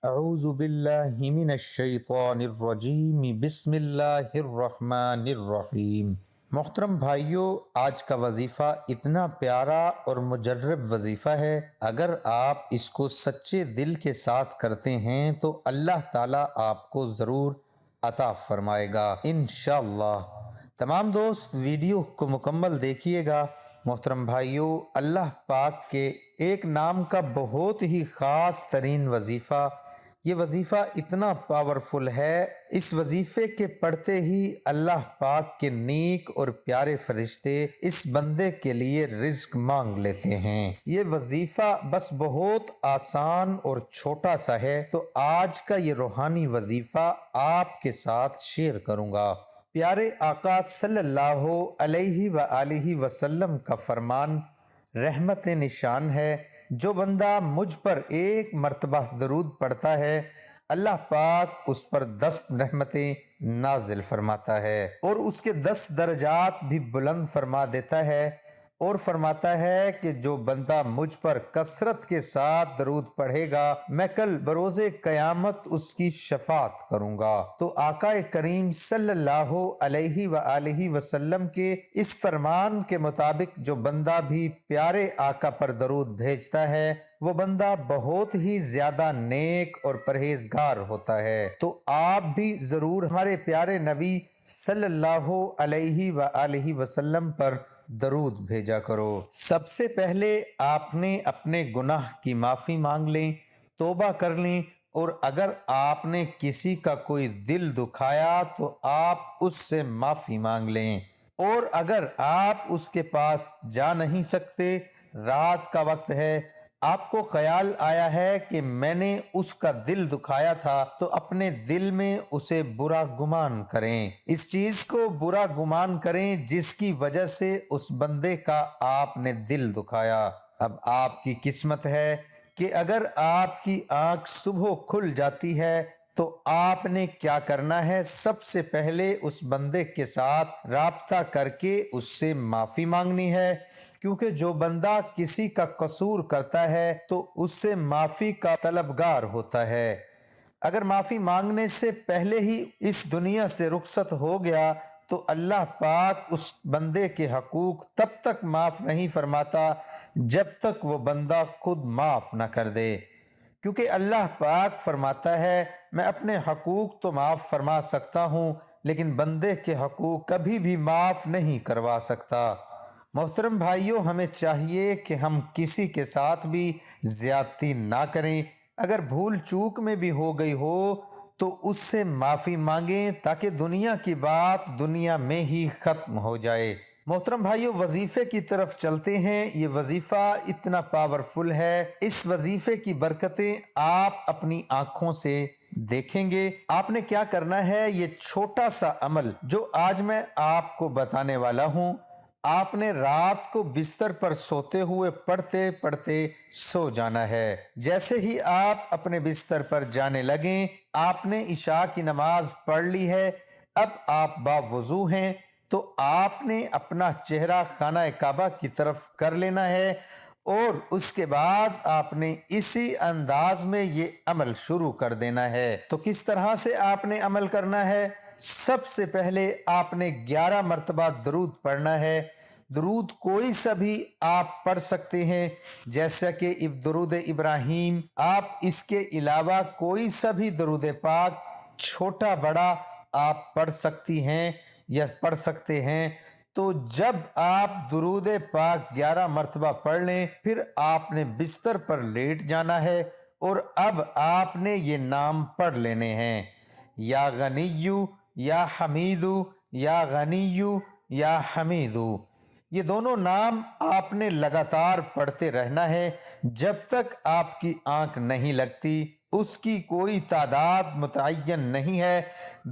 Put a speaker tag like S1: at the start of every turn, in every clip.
S1: اعوذ باللہ من الشیطان الرجیم بسم اللہ الرحمن الرحیم۔ محترم بھائیوں، آج کا وظیفہ اتنا پیارا اور مجرب وظیفہ ہے، اگر آپ اس کو سچے دل کے ساتھ کرتے ہیں تو اللہ تعالیٰ آپ کو ضرور عطا فرمائے گا انشاءاللہ۔ تمام دوست ویڈیو کو مکمل دیکھیے گا۔ محترم بھائیوں، اللہ پاک کے ایک نام کا بہت ہی خاص ترین وظیفہ، یہ وظیفہ اتنا پاورفل ہے، اس وظیفے کے پڑھتے ہی اللہ پاک کے نیک اور پیارے فرشتے اس بندے کے لیے رزق مانگ لیتے ہیں۔ یہ وظیفہ بس بہت آسان اور چھوٹا سا ہے، تو آج کا یہ روحانی وظیفہ آپ کے ساتھ شیئر کروں گا۔ پیارے آقا صلی اللہ علیہ وآلہ وسلم کا فرمان رحمت نشان ہے، جو بندہ مجھ پر ایک مرتبہ درود پڑھتا ہے اللہ پاک اس پر 10 رحمتیں نازل فرماتا ہے اور اس کے 10 درجات بھی بلند فرما دیتا ہے، اور فرماتا ہے کہ جو بندہ مجھ پر کثرت کے ساتھ درود پڑھے گا میں کل بروز قیامت اس کی شفاعت کروں گا۔ تو آقا کریم صلی اللہ علیہ وآلہ وسلم کے اس فرمان کے مطابق جو بندہ بھی پیارے آقا پر درود بھیجتا ہے وہ بندہ بہت ہی زیادہ نیک اور پرہیزگار ہوتا ہے۔ تو آپ بھی ضرور ہمارے پیارے نبی صلی اللہ علیہ وآلہ وسلم پر درود بھیجا کرو۔ سب سے پہلے آپ نے اپنے گناہ کی معافی مانگ لیں، توبہ کر لیں، اور اگر آپ نے کسی کا کوئی دل دکھایا تو آپ اس سے معافی مانگ لیں، اور اگر آپ اس کے پاس جا نہیں سکتے، رات کا وقت ہے، آپ کو خیال آیا ہے کہ میں نے اس کا دل دکھایا تھا، تو اپنے دل میں اسے برا گمان کریں، اس چیز کو برا گمان کریں جس کی وجہ سے اس بندے کا آپ نے دل دکھایا۔ اب آپ کی قسمت ہے کہ اگر آپ کی آنکھ صبح کھل جاتی ہے تو آپ نے کیا کرنا ہے، سب سے پہلے اس بندے کے ساتھ رابطہ کر کے اس سے معافی مانگنی ہے، کیونکہ جو بندہ کسی کا قصور کرتا ہے تو اس سے معافی کا طلبگار ہوتا ہے۔ اگر معافی مانگنے سے پہلے ہی اس دنیا سے رخصت ہو گیا تو اللہ پاک اس بندے کے حقوق تب تک معاف نہیں فرماتا جب تک وہ بندہ خود معاف نہ کر دے، کیونکہ اللہ پاک فرماتا ہے میں اپنے حقوق تو معاف فرما سکتا ہوں لیکن بندے کے حقوق کبھی بھی معاف نہیں کروا سکتا۔ محترم بھائیوں، ہمیں چاہیے کہ ہم کسی کے ساتھ بھی زیادتی نہ کریں، اگر بھول چوک میں بھی ہو گئی ہو تو اس سے معافی مانگیں تاکہ دنیا کی بات دنیا میں ہی ختم ہو جائے۔ محترم بھائیوں، وظیفے کی طرف چلتے ہیں۔ یہ وظیفہ اتنا پاورفل ہے، اس وظیفے کی برکتیں آپ اپنی آنکھوں سے دیکھیں گے۔ آپ نے کیا کرنا ہے، یہ چھوٹا سا عمل جو آج میں آپ کو بتانے والا ہوں، آپ نے رات کو بستر پر سوتے ہوئے پڑھتے پڑھتے سو جانا ہے۔ جیسے ہی آپ اپنے بستر پر جانے لگیں، آپ نے عشاء کی نماز پڑھ لی ہے، اب آپ باوضو ہیں، تو آپ نے اپنا چہرہ خانہ کعبہ کی طرف کر لینا ہے، اور اس کے بعد آپ نے اسی انداز میں یہ عمل شروع کر دینا ہے۔ تو کس طرح سے آپ نے عمل کرنا ہے؟ سب سے پہلے آپ نے 11 مرتبہ درود پڑھنا ہے۔ درود کوئی سا بھی آپ پڑھ سکتے ہیں، جیسا کہ درود ابراہیم، آپ اس کے علاوہ کوئی سا بھی درود پاک چھوٹا بڑا آپ پڑھ سکتی ہیں یا پڑھ سکتے ہیں۔ تو جب آپ درود پاک 11 مرتبہ پڑھ لیں، پھر آپ نے بستر پر لیٹ جانا ہے، اور اب آپ نے یہ نام پڑھ لینے ہیں، یا غنیو یا حمیدو، یا غنیو یا حمیدو۔ یہ دونوں نام آپ نے لگاتار پڑھتے رہنا ہے جب تک آپ کی آنکھ نہیں لگتی۔ اس کی کوئی تعداد متعین نہیں ہے،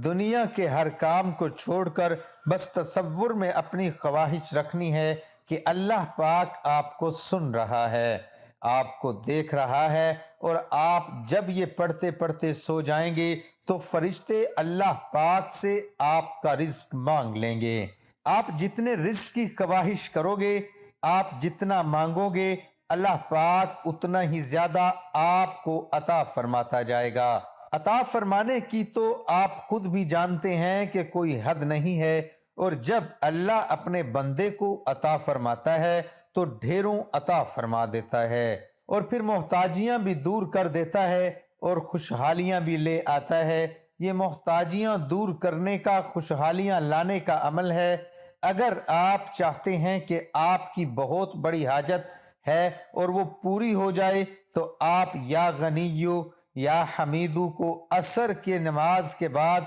S1: دنیا کے ہر کام کو چھوڑ کر بس تصور میں اپنی خواہش رکھنی ہے کہ اللہ پاک آپ کو سن رہا ہے، آپ کو دیکھ رہا ہے، اور آپ جب یہ پڑھتے پڑھتے سو جائیں گے تو فرشتے اللہ پاک سے آپ کا رزق مانگ لیں گے۔ آپ جتنے رزق کی خواہش کرو گے، آپ جتنا مانگو گے، اللہ پاک اتنا ہی زیادہ آپ کو عطا فرماتا جائے گا۔ عطا فرمانے کی تو آپ خود بھی جانتے ہیں کہ کوئی حد نہیں ہے، اور جب اللہ اپنے بندے کو عطا فرماتا ہے تو ڈھیروں عطا فرما دیتا ہے، اور پھر محتاجیاں بھی دور کر دیتا ہے اور خوشحالیاں بھی لے آتا ہے۔ یہ محتاجیاں دور کرنے کا، خوشحالیاں لانے کا عمل ہے۔ اگر آپ چاہتے ہیں کہ آپ کی بہت بڑی حاجت ہے اور وہ پوری ہو جائے تو آپ یا غنیو یا حمیدو کو عصر کے نماز کے بعد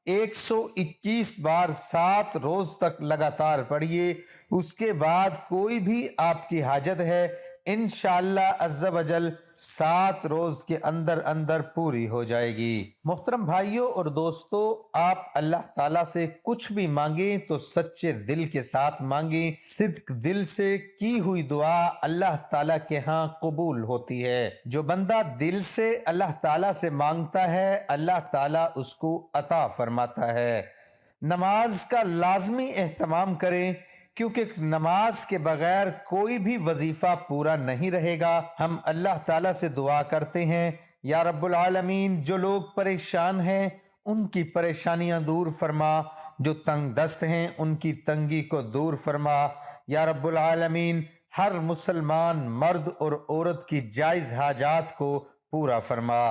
S1: 121 بار 7 روز تک لگاتار پڑھیے۔ اس کے بعد کوئی بھی آپ کی حاجت ہے انشاءاللہ عز و جل 7 روز کے اندر اندر پوری ہو جائے گی۔ محترم بھائیوں اور دوستو، آپ اللہ تعالیٰ سے کچھ بھی مانگیں تو سچے دل کے ساتھ مانگیں۔ صدق دل سے کی ہوئی دعا اللہ تعالیٰ کے ہاں قبول ہوتی ہے۔ جو بندہ دل سے اللہ تعالیٰ سے مانگتا ہے اللہ تعالیٰ اس کو عطا فرماتا ہے۔ نماز کا لازمی اہتمام کریں، کیونکہ نماز کے بغیر کوئی بھی وظیفہ پورا نہیں رہے گا۔ ہم اللہ تعالیٰ سے دعا کرتے ہیں، یا رب العالمین جو لوگ پریشان ہیں ان کی پریشانیاں دور فرما، جو تنگ دست ہیں ان کی تنگی کو دور فرما۔ یا رب العالمین ہر مسلمان مرد اور عورت کی جائز حاجات کو پورا فرما۔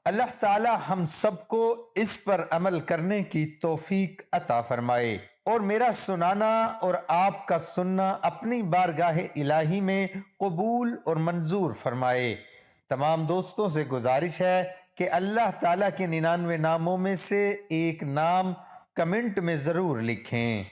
S1: اللہ تعالی ہم سب کو اس پر عمل کرنے کی توفیق عطا فرمائے، اور میرا سنانا اور آپ کا سننا اپنی بارگاہ الہی میں قبول اور منظور فرمائے۔ تمام دوستوں سے گزارش ہے کہ اللہ تعالیٰ کے 99 ناموں میں سے ایک نام کمنٹ میں ضرور لکھیں۔